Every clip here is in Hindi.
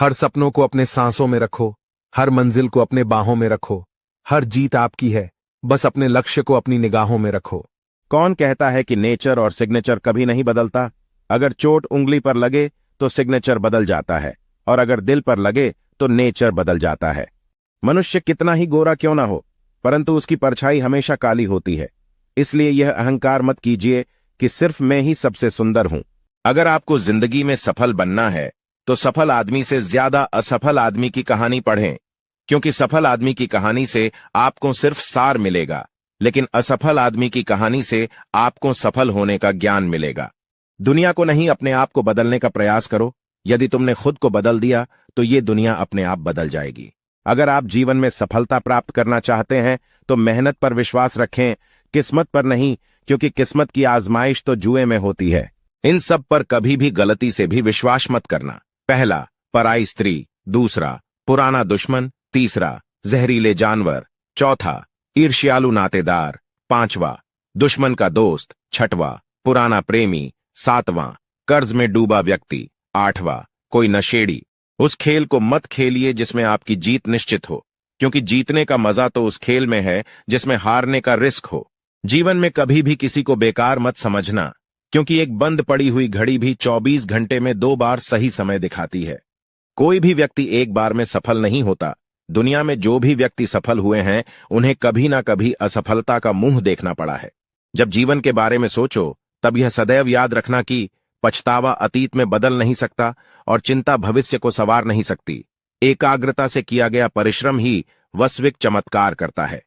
हर सपनों को अपने सांसों में रखो, हर मंजिल को अपने बाहों में रखो। हर जीत आपकी है, बस अपने लक्ष्य को अपनी निगाहों में रखो। कौन कहता है कि नेचर और सिग्नेचर कभी नहीं बदलता? अगर चोट उंगली पर लगे तो सिग्नेचर बदल जाता है, और अगर दिल पर लगे तो नेचर बदल जाता है। मनुष्य कितना ही गोरा क्यों ना हो, परंतु उसकी परछाई हमेशा काली होती है। इसलिए यह अहंकार मत कीजिए कि सिर्फ मैं ही सबसे सुंदर हूं। अगर आपको जिंदगी में सफल बनना है तो सफल आदमी से ज्यादा असफल आदमी की कहानी पढ़ें, क्योंकि सफल आदमी की कहानी से आपको सिर्फ सार मिलेगा, लेकिन असफल आदमी की कहानी से आपको सफल होने का ज्ञान मिलेगा। दुनिया को नहीं, अपने आप को बदलने का प्रयास करो। यदि तुमने खुद को बदल दिया तो ये दुनिया अपने आप बदल जाएगी। अगर आप जीवन में सफलता प्राप्त करना चाहते हैं तो मेहनत पर विश्वास रखें, किस्मत पर नहीं, क्योंकि किस्मत की आजमाइश तो जुए में होती है। इन सब पर कभी भी गलती से भी विश्वास मत करना। पहला, पराई स्त्री। दूसरा, पुराना दुश्मन। तीसरा, जहरीले जानवर। चौथा, ईर्ष्यालु नातेदार। पांचवा, दुश्मन का दोस्त। छठवां, पुराना प्रेमी। सातवां, कर्ज में डूबा व्यक्ति। आठवां, कोई नशेड़ी। उस खेल को मत खेलिए जिसमें आपकी जीत निश्चित हो, क्योंकि जीतने का मजा तो उस खेल में है जिसमें हारने का रिस्क हो। जीवन में कभी भी किसी को बेकार मत समझना, क्योंकि एक बंद पड़ी हुई घड़ी भी 24 घंटे में 2 बार सही समय दिखाती है। कोई भी व्यक्ति एक बार में सफल नहीं होता। दुनिया में जो भी व्यक्ति सफल हुए हैं उन्हें कभी ना कभी असफलता का मुंह देखना पड़ा है। जब जीवन के बारे में सोचो तब यह सदैव याद रखना कि पछतावा अतीत में बदल नहीं सकता और चिंता भविष्य को संवार नहीं सकती। एकाग्रता से किया गया परिश्रम ही वास्तविक चमत्कार करता है।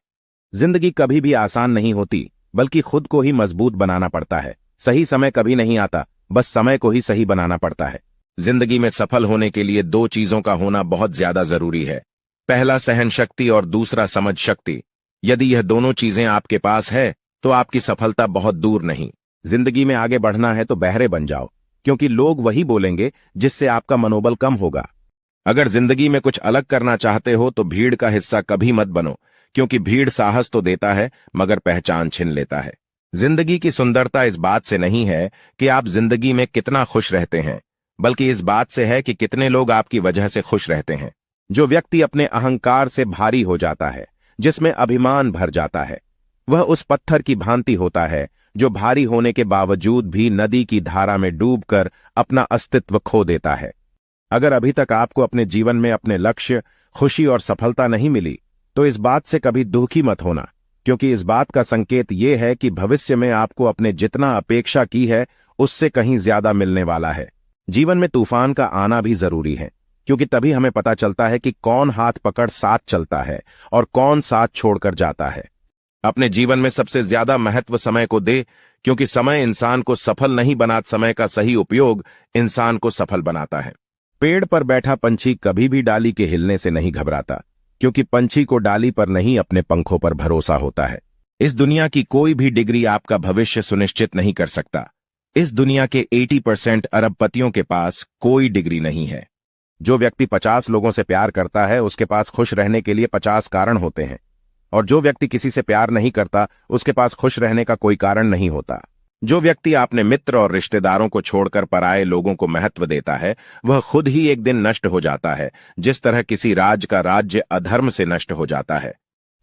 जिंदगी कभी भी आसान नहीं होती, बल्कि खुद को ही मजबूत बनाना पड़ता है। सही समय कभी नहीं आता, बस समय को ही सही बनाना पड़ता है। जिंदगी में सफल होने के लिए 2 चीजों का होना बहुत ज्यादा जरूरी है। पहला, सहन शक्ति, और दूसरा, समझ शक्ति। यदि यह दोनों चीजें आपके पास है तो आपकी सफलता बहुत दूर नहीं। जिंदगी में आगे बढ़ना है तो बहरे बन जाओ, क्योंकि लोग वही बोलेंगे जिससे आपका मनोबल कम होगा। अगर जिंदगी में कुछ अलग करना चाहते हो तो भीड़ का हिस्सा कभी मत बनो, क्योंकि भीड़ साहस तो देता है मगर पहचान छीन लेता है। जिंदगी की सुंदरता इस बात से नहीं है कि आप जिंदगी में कितना खुश रहते हैं, बल्कि इस बात से है कि कितने लोग आपकी वजह से खुश रहते हैं। जो व्यक्ति अपने अहंकार से भारी हो जाता है, जिसमें अभिमान भर जाता है, वह उस पत्थर की भांति होता है जो भारी होने के बावजूद भी नदी की धारा में डूबकर अपना अस्तित्व खो देता है। अगर अभी तक आपको अपने जीवन में अपने लक्ष्य, खुशी और सफलता नहीं मिली तो इस बात से कभी दुखी मत होना, क्योंकि इस बात का संकेत ये है कि भविष्य में आपको अपने जितना अपेक्षा की है उससे कहीं ज्यादा मिलने वाला है। जीवन में तूफान का आना भी जरूरी है, क्योंकि तभी हमें पता चलता है कि कौन हाथ पकड़ साथ चलता है और कौन साथ छोड़कर जाता है। अपने जीवन में सबसे ज्यादा महत्व समय को दे, क्योंकि समय इंसान को सफल नहीं बनाता, समय का सही उपयोग इंसान को सफल बनाता है। पेड़ पर बैठा पंछी कभी भी डाली के हिलने से नहीं घबराता, क्योंकि पंछी को डाली पर नहीं अपने पंखों पर भरोसा होता है। इस दुनिया की कोई भी डिग्री आपका भविष्य सुनिश्चित नहीं कर सकता। इस दुनिया के 80% अरबपतियों के पास कोई डिग्री नहीं है। जो व्यक्ति 50 लोगों से प्यार करता है उसके पास खुश रहने के लिए 50 कारण होते हैं, और जो व्यक्ति किसी से प्यार नहीं करता उसके पास खुश रहने का कोई कारण नहीं होता। जो व्यक्ति अपने मित्र और रिश्तेदारों को छोड़कर पराये लोगों को महत्व देता है वह खुद ही एक दिन नष्ट हो जाता है, जिस तरह किसी राज्य का राज्य अधर्म से नष्ट हो जाता है।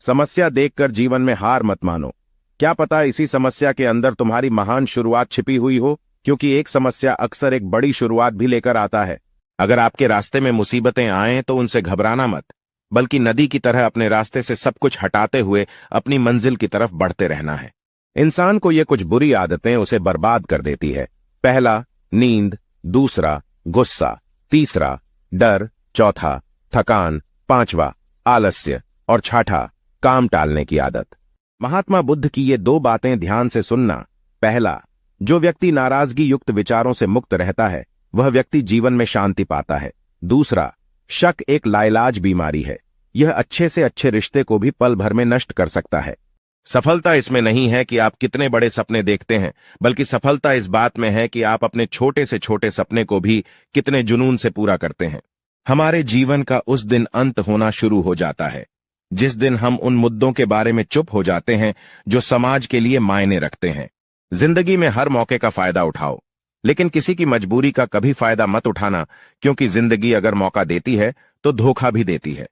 समस्या देखकर जीवन में हार मत मानो। क्या पता इसी समस्या के अंदर तुम्हारी महान शुरुआत छिपी हुई हो, क्योंकि एक समस्या अक्सर एक बड़ी शुरुआत भी लेकर आता है। अगर आपके रास्ते में मुसीबतें आएं तो उनसे घबराना मत, बल्कि नदी की तरह अपने रास्ते से सब कुछ हटाते हुए अपनी मंजिल की तरफ बढ़ते रहना है। इंसान को ये कुछ बुरी आदतें उसे बर्बाद कर देती है। पहला, नींद। दूसरा, गुस्सा। तीसरा, डर। चौथा, थकान। पांचवा, आलस्य। और छठा, काम टालने की आदत। महात्मा बुद्ध की ये 2 बातें ध्यान से सुनना। पहला, जो व्यक्ति नाराजगी युक्त विचारों से मुक्त रहता है वह व्यक्ति जीवन में शांति पाता है। दूसरा, शक एक लाइलाज बीमारी है, यह अच्छे से अच्छे रिश्ते को भी पल भर में नष्ट कर सकता है। सफलता इसमें नहीं है कि आप कितने बड़े सपने देखते हैं, बल्कि सफलता इस बात में है कि आप अपने छोटे से छोटे सपने को भी कितने जुनून से पूरा करते हैं। हमारे जीवन का उस दिन अंत होना शुरू हो जाता है जिस दिन हम उन मुद्दों के बारे में चुप हो जाते हैं जो समाज के लिए मायने रखते हैं। जिंदगी में हर मौके का फायदा उठाओ, लेकिन किसी की मजबूरी का कभी फायदा मत उठाना, क्योंकि जिंदगी अगर मौका देती है तो धोखा भी देती है।